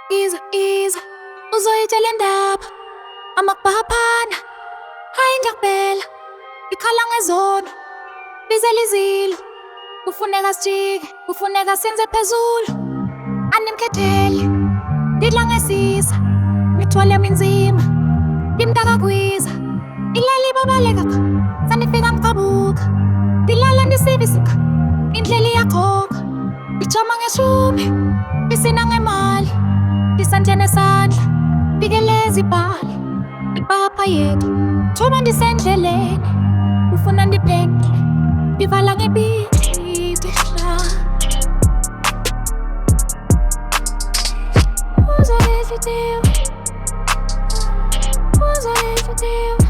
Iza uzoyitshela indaba amakubhaphana hayi njakubhela ikhala ngezono bizela izilo kufuneka sijike kufuneka senze phezulu animkhethele ngidla ngesisa ngithwale minzima ngimntaka kwiza ilali babaleka sanifika mqabuka dilala ndisivisika indlela iyakhokha ijama ngeshumi isina ngemali isandla nesandla bikeleza ibhali ibhapha yethu thuba ndisendleleni ufuna ndibheke ndivala ngebhidi uzoyidlidiwe